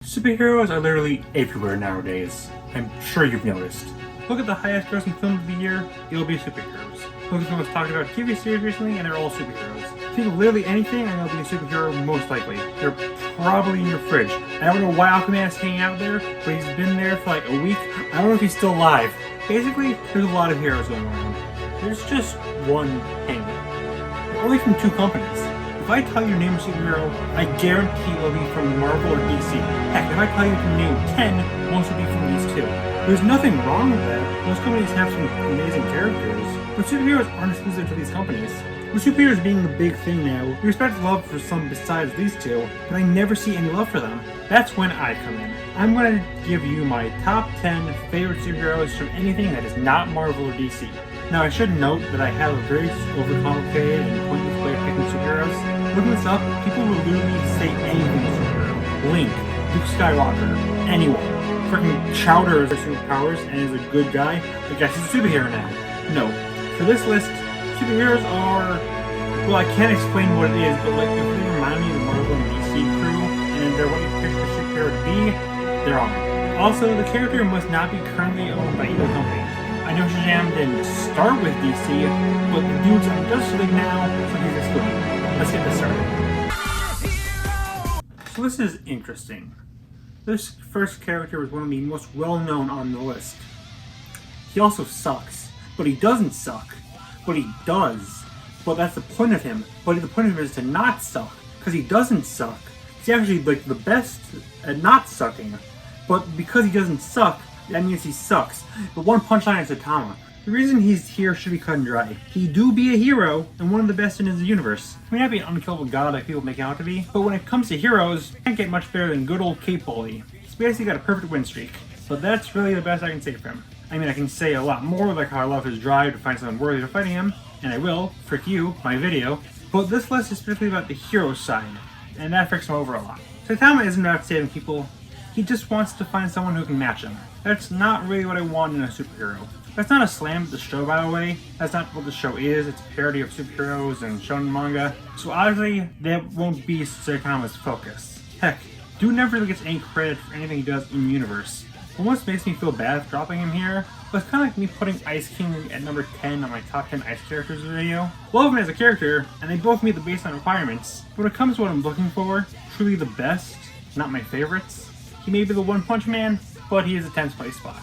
Superheroes are literally everywhere nowadays. I'm sure you've noticed. Look at the highest grossing film of the year, it'll be superheroes. Look at the most talked about TV series recently, and they're all superheroes. Think of literally anything, and they'll be a superhero most likely. They're probably in your fridge. I don't know why Aquaman is hanging out there, but he's been there for like a week. I don't know if he's still alive. Basically, there's a lot of heroes going around. There's just one hanging. Only from two companies. If I tell you to name a superhero, I guarantee it will be from Marvel or DC. Heck, if I tell you to name 10, most will be from these two. There's nothing wrong with that. Most companies have some amazing characters, but superheroes aren't exclusive to these companies. With superheroes being the big thing now, we expect love for some besides these two, but I never see any love for them. That's when I come in. I'm going to give you my top 10 favorite superheroes from anything that is not Marvel or DC. Now I should note that I have a very overcomplicated and pointless way of picking superheroes. Looking this up, people will literally say anything superhero. Link, Luke Skywalker, anyone. Freaking Chowder has superpowers and is a good guy. I guess he's a superhero now. No. For this list, superheroes are... well, I can't explain what it is, but like if they remind me of the Marvel and DC crew, and they're what you pick the superhero to be, they're on it. Also, the character must not be currently owned by either company. I know Shazam didn't start with DC, but the dude's on Justice League now, so he's excluded. Let's get this started. So this is interesting. This first character is one of the most well-known on the list. He also sucks, but he doesn't suck. But he does. But that's the point of him. But the point of him is to not suck, because he doesn't suck. He's actually like the best at not sucking. But because he doesn't suck, that means he sucks. The one punchline is Saitama. The reason he's here should be cut and dry. He do be a hero, and one of the best in his universe. He may not be an unkillable god like people make him out to be, but when it comes to heroes, you can't get much better than good old Cape Bully. He's basically got a perfect win streak. But that's really the best I can say for him. I mean, I can say a lot more, like how I love his drive to find someone worthy of fighting him, and I will, frick you, my video. But this list is specifically about the hero side, and that fricks him over a lot. Saitama isn't about saving people, he just wants to find someone who can match him. That's not really what I want in a superhero. That's not a slam at the show, by the way. That's not what the show is. It's a parody of superheroes and shonen manga. So obviously, that won't be Saitama's focus. Heck, dude never really gets any credit for anything he does in the universe. Almost makes me feel bad for dropping him here, but it's kind of like me putting Ice King at number 10 on my top 10 ice characters video. Love him as a character, and they both meet the baseline requirements. But when it comes to what I'm looking for, truly the best, not my favorites, he may be the One Punch Man, but he is a 10th place spot.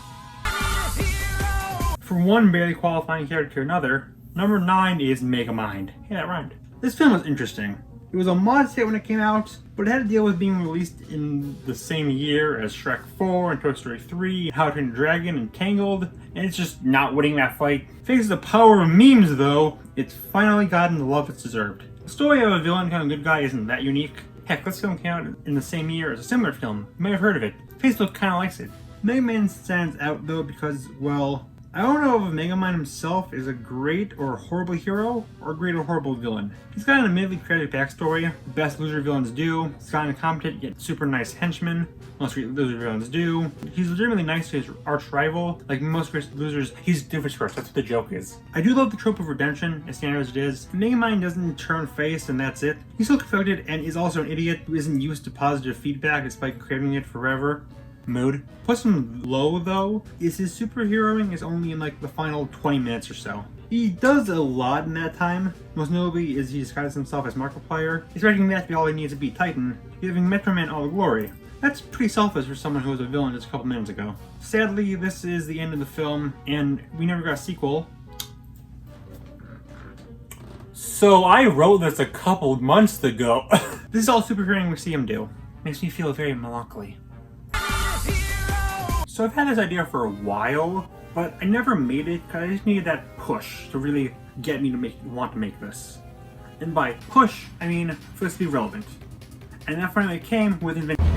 From one barely qualifying character to another, number 9 is Megamind. Hey, that rhymed. This film was interesting. It was a modest hit when it came out, but it had to deal with being released in the same year as Shrek 4 and Toy Story 3, How to Train Your Dragon and Tangled, and it's just not winning that fight. Faces the power of memes though, it's finally gotten the love it's deserved. The story of a villain becoming a good guy isn't that unique. Heck, this film came out in the same year as a similar film. You may have heard of it. Facebook kinda likes it. Megamind stands out though because, well, I don't know if Megamind himself is a great or horrible hero, or a great or horrible villain. He's got an admittedly tragic backstory, the best loser villains do. He's got an incompetent yet super nice henchman, most great loser villains do. He's legitimately nice to his arch rival, like most great losers, he's doofus first, that's what the joke is. I do love the trope of redemption, as standard as it is. Megamind doesn't turn face and that's it. He's still conflicted and is also an idiot who isn't used to positive feedback despite craving it forever. Mood. Puts him low though, is his superheroing is only in like the final 20 minutes or so. He does a lot in that time. Most notably is he disguises himself as Markiplier, expecting that to be all he needs to beat Titan, giving Metro Man all the glory. That's pretty selfish for someone who was a villain just a couple minutes ago. Sadly, this is the end of the film, and we never got a sequel. So I wrote this a couple months ago. This is all superheroing we see him do. Makes me feel very melancholy. So I've had this idea for a while, but I never made it because I just needed that push to really get me to want to make this. And by push, I mean for this to be relevant. And that finally came with Invincible.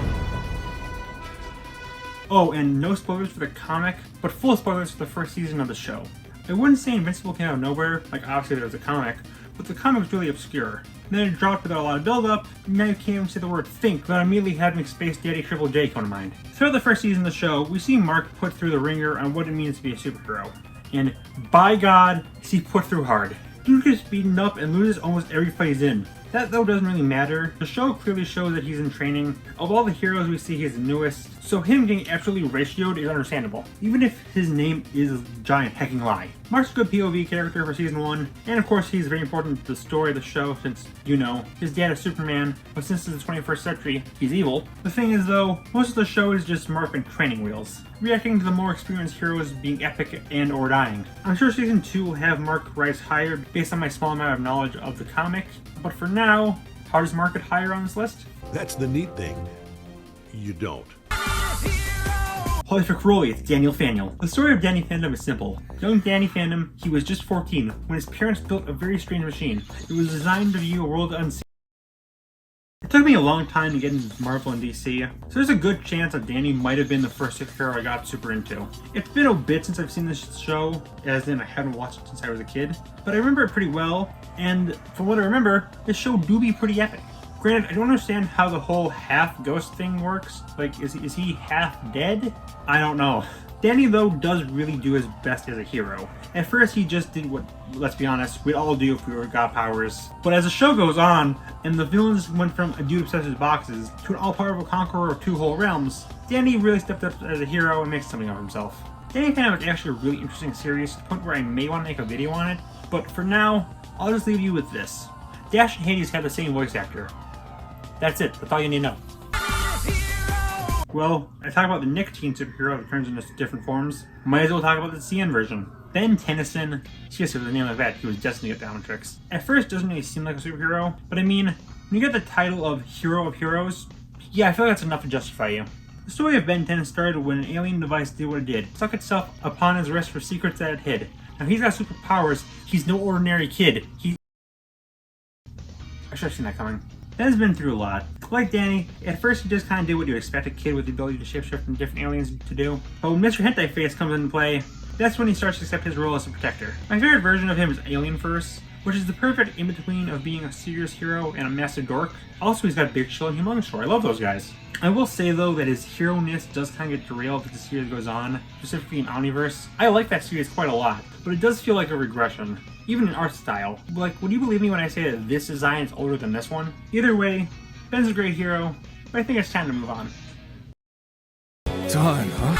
Oh, and no spoilers for the comic, but full spoilers for the first season of the show. I wouldn't say Invincible came out of nowhere, like obviously there was a comic, but the comic was really obscure. Then it dropped without a lot of build-up, and then you can't even say the word think without immediately having Space Daddy Triple J come to mind. Throughout the first season of the show, we see Mark put through the ringer on what it means to be a superhero. And by God, is he put through hard. Dude gets beaten up and loses almost every fight he's in. That though doesn't really matter. The show clearly shows that he's in training. Of all the heroes we see, he's the newest, so him getting absolutely ratioed is understandable, even if his name is a giant hecking lie. Mark's a good POV character for season 1, and of course he's very important to the story of the show since, you know, his dad is Superman, but since it's the 21st century, he's evil. The thing is though, most of the show is just Mark in training wheels, reacting to the more experienced heroes being epic and or dying. I'm sure season 2 will have Mark rise higher based on my small amount of knowledge of the comic, but for now, how does Mark get higher on this list? That's the neat thing. You don't. Holy frick rolly, it's Daniel Faniel. The story of Danny Phantom is simple. Young Danny Phantom, he was just 14 when his parents built a very strange machine. It was designed to view a world unseen. It took me a long time to get into Marvel and DC, so there's a good chance that Danny might have been the first superhero I got super into. It's been a bit since I've seen this show, as in I haven't watched it since I was a kid, but I remember it pretty well, and from what I remember, this show do be pretty epic. Granted, I don't understand how the whole half ghost thing works. Like, is he half dead? I don't know. Danny, though, does really do his best as a hero. At first, he just did what, let's be honest, we'd all do if we got powers. But as the show goes on, and the villains went from a dude obsessed with boxes to an all-powerful conqueror of 2 whole realms, Danny really stepped up as a hero and makes something of himself. Danny Phantom is actually a really interesting series, to the point where I may want to make a video on it, but for now, I'll just leave you with this. Dash and Hades have the same voice actor. That's it, that's all you need to know. Well, I talk about the nicotine superhero that turns into different forms. Might as well talk about the CN version. Ben Tennyson, seriously, with a name like that, he was destined to get Dominatrix. At first, it doesn't really seem like a superhero, but I mean, when you get the title of Hero of Heroes, yeah, I feel like that's enough to justify you. The story of Ben 10 started when an alien device did what it did, stuck itself upon his wrist for secrets that it hid. Now, he's got superpowers, he's no ordinary kid. I should have seen that coming. Ben's been through a lot. Like Danny, at first he just kind of did what you expect a kid with the ability to shapeshift from different aliens to do. But when Mr. Hentai Face comes into play, that's when he starts to accept his role as a protector. My favorite version of him is Alien Verse, which is the perfect in-between of being a serious hero and a massive dork. Also, he's got Big Chill and Humongous Shore. I love those guys. I will say though that his hero-ness does kind of get derailed as the series goes on, specifically in Omniverse. I like that series quite a lot, but it does feel like a regression. Even in art style. Like, would you believe me when I say that this design is older than this one? Either way, Ben's a great hero, but I think it's time to move on. Time, huh?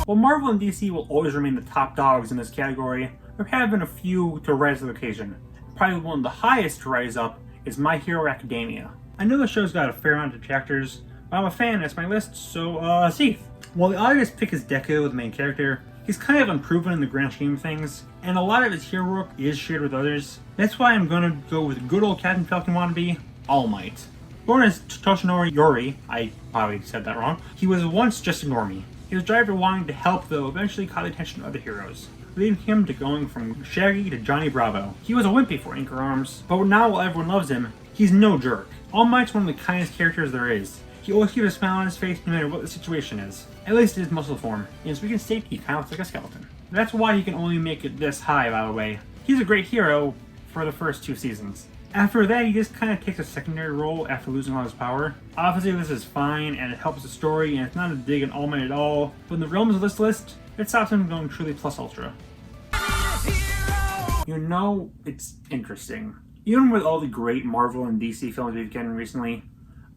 While Marvel and DC will always remain the top dogs in this category, there have been a few to rise to the occasion. Probably one of the highest to rise up is My Hero Academia. I know the show's got a fair amount of detractors, but I'm a fan, that's my list, so Steve. While the obvious pick is Deku, the main character, he's kind of unproven in the grand scheme of things, and a lot of his hero work is shared with others. That's why I'm gonna go with good old Captain Falcon wannabe, All Might. Born as Toshinori Yori, I probably said that wrong, he was once just a normie. He was driven to wanting to help, though eventually caught the attention of other heroes, leading him to going from Shaggy to Johnny Bravo. He was a wimpy before Anchor Arms, but now while everyone loves him, he's no jerk. All Might's one of the kindest characters there is. He always keeps a smile on his face no matter what the situation is. At least in his muscle form. As we can state, he kind of looks like a skeleton. That's why he can only make it this high, by the way. He's a great hero for the first 2 seasons. After that, he just kind of takes a secondary role after losing all his power. Obviously, this is fine, and it helps the story, and it's not a dig on All Might at all, but in the realms of this list, it stops him going truly plus ultra. You know, it's interesting. Even with all the great Marvel and DC films we've gotten recently,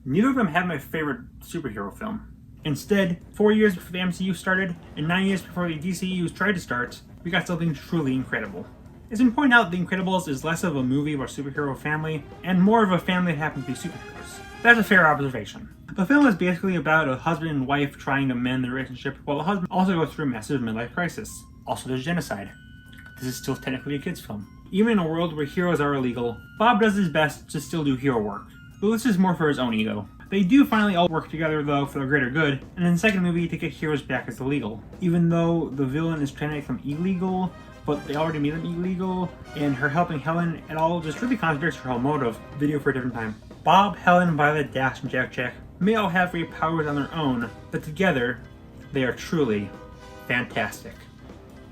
neither of them have my favorite superhero film. Instead, 4 years before the MCU started, and 9 years before the DCU tried to start, we got something truly incredible. It's been pointed out The Incredibles is less of a movie about a superhero family, and more of a family that happens to be superheroes. That's a fair observation. The film is basically about a husband and wife trying to mend their relationship, while the husband also goes through a massive midlife crisis. Also, there's genocide. This is still technically a kid's film. Even in a world where heroes are illegal, Bob does his best to still do hero work, but this is more for his own ego. They do finally all work together though for the greater good, and in the second movie to get heroes back as illegal. Even though the villain is trying to make them illegal, but they already made them illegal, and her helping Helen, it all just really contradicts her whole motive. Video for a different time. Bob, Helen, Violet, Dash, and Jack may all have great powers on their own, but together, they are truly fantastic.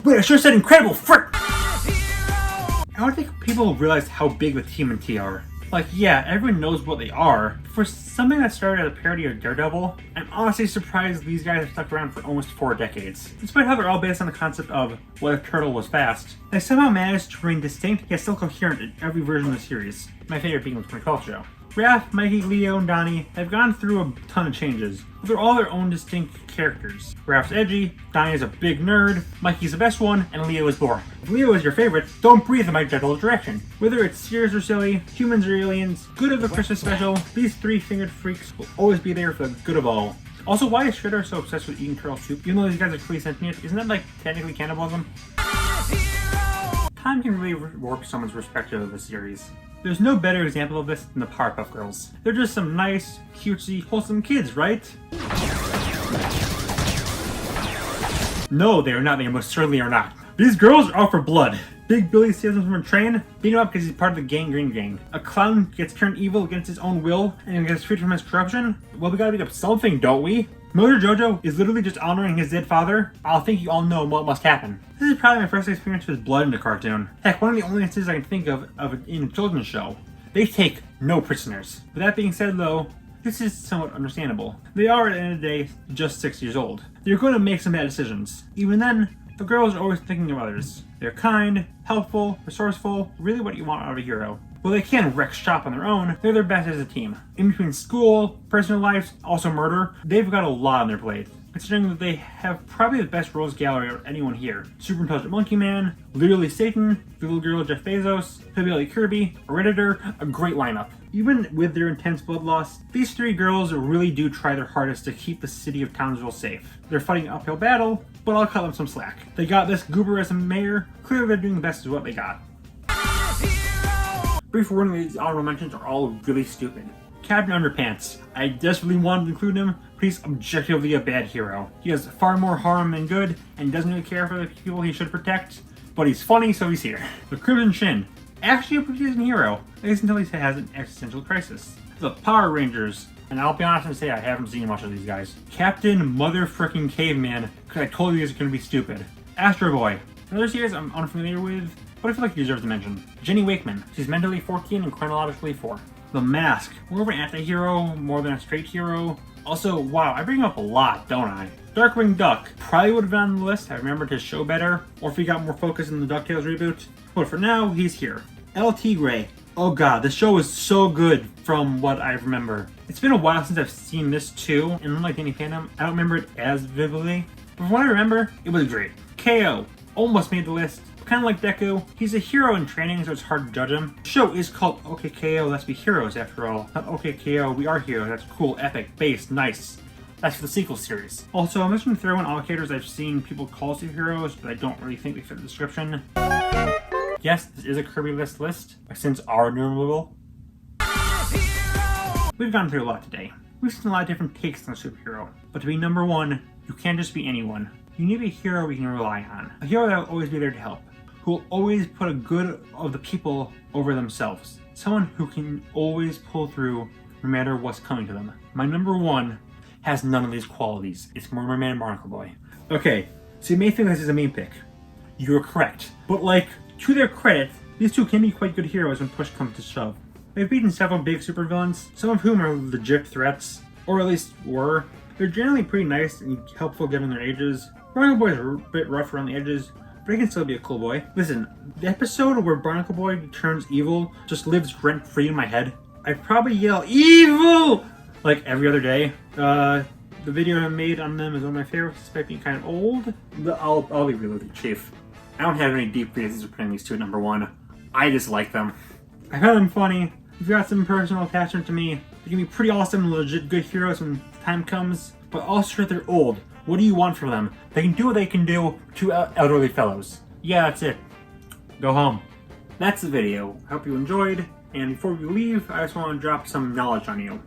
Wait, I sure said incredible, frick! I don't think people realize how big the TMNT are. Like, yeah, everyone knows what they are. For something that started as a parody of Daredevil, I'm honestly surprised these guys have stuck around for almost 4 decades. Despite how they're all based on the concept of what if Turtle was fast, they somehow managed to remain distinct yet still coherent in every version of the series. My favorite being the 2012 show. Raph, Mikey, Leo, and Donnie have gone through a ton of changes, but they're all their own distinct characters. Raph's edgy, Donnie is a big nerd, Mikey's the best one, and Leo is boring. If Leo is your favorite, don't breathe in my gentle direction. Whether it's serious or silly, humans or aliens, good of the Christmas special, these 3-fingered freaks will always be there for the good of all. Also, why is Shredder so obsessed with eating turtle soup? Even though these guys are clearly sentient, isn't that like technically cannibalism? Time can really warp someone's perspective of the series. There's no better example of this than the Powerpuff Girls. They're just some nice, cutesy, wholesome kids, right? No, they are not. They most certainly are not. These girls are out for blood. Big Billy steals them from a train, beat him up because he's part of the Green Gang. A clown gets turned evil against his own will and gets freed from his corruption. Well, we gotta beat up something, don't we? Mother Jojo is literally just honoring his dead father. I think you all know what must happen. This is probably my first experience with blood in a cartoon. Heck, one of the only instances I can think of in a children's show. They take no prisoners. With that being said though, this is somewhat understandable. They are, at the end of the day, just 6 years old. They're going to make some bad decisions. Even then, the girls are always thinking of others. They're kind, helpful, resourceful, really what you want out of a hero. While they can wreck shop on their own, they're their best as a team. In between school, personal lives, also murder, they've got a lot on their plate. Considering that they have probably the best roles gallery of anyone here. Super Intelligent Monkey Man, Literally Satan, the Little Girl Jeff Bezos, Hillbilly Kirby, a Redditor, a great lineup. Even with their intense blood loss, these 3 girls really do try their hardest to keep the city of Townsville safe. They're fighting an uphill battle, but I'll cut them some slack. They got this goober as a mayor, clearly they're doing the best with what they got. Brief warning, these honorable mentions are all really stupid. Captain Underpants. I desperately wanted to include him, but he's objectively a bad hero. He does far more harm than good, and doesn't really care for the people he should protect, but he's funny, so he's here. The Crimson Shin. Actually a pretty decent hero, at least until he has an existential crisis. The Power Rangers. And I'll be honest and say I haven't seen much of these guys. Captain Motherfrickin' Caveman, because I told you these are going to be stupid. Astro Boy. Another series I'm unfamiliar with, but I feel like he deserves a mention. Jenny Wakeman. She's mentally 14 and chronologically 4. The Mask. More of an anti-hero, more than a straight hero. Also, wow, I bring him up a lot, don't I? Darkwing Duck. Probably would have been on the list. I remembered his show better, or if he got more focus in the DuckTales reboot. But for now, he's here. El Tigre. Oh god, the show is so good from what I remember. It's been a while since I've seen this too, and unlike any fandom, I don't remember it as vividly. But from what I remember, it was great. KO. Almost made the list. Kind of like Deku, he's a hero in training, so it's hard to judge him. The show is called OK KO, let's be heroes after all. Not OK KO, we are heroes. That's cool, epic, base, nice. That's for the sequel series. Also, I'm just going to throw in all the characters I've seen people call superheroes, but I don't really think they fit the description. Yes, this is a Kirby list, my sins are innumerable. We've gone through a lot today. We've seen a lot of different takes on a superhero, but to be number 1, you can't just be anyone. You need a hero we can rely on. A hero that will always be there to help. Who will always put a good of the people over themselves. Someone who can always pull through no matter what's coming to them. My number 1 has none of these qualities. It's Mermaid and Barnacle Boy. Okay, so you may think this is a meme pick. You're correct. But like, to their credit, these 2 can be quite good heroes when push comes to shove. They've beaten several big supervillains, some of whom are legit threats, or at least were. They're generally pretty nice and helpful given their ages. Barnacle Boy is a bit rough around the edges, but he can still be a cool boy. Listen, the episode where Barnacle Boy turns evil just lives rent-free in my head. I probably yell, EVIL! Like every other day. The video I made on them is one of my favorites, despite being kind of old. I'll be real with you, Chief. I don't have any deep reasons for putting these 2 at number 1. I just like them. I found them funny. They've got some personal attachment to me. They can be pretty awesome and legit good heroes when the time comes, but also they're old. What do you want from them? They can do what they can do to elderly fellows. Yeah, that's it. Go home. That's the video. I hope you enjoyed, and before we leave, I just want to drop some knowledge on you.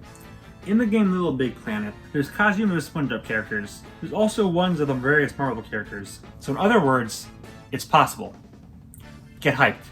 In the game Little Big Planet, there's costumes of SpongeBob characters. There's also ones of the various Marvel characters. So in other words, it's possible. Get hyped.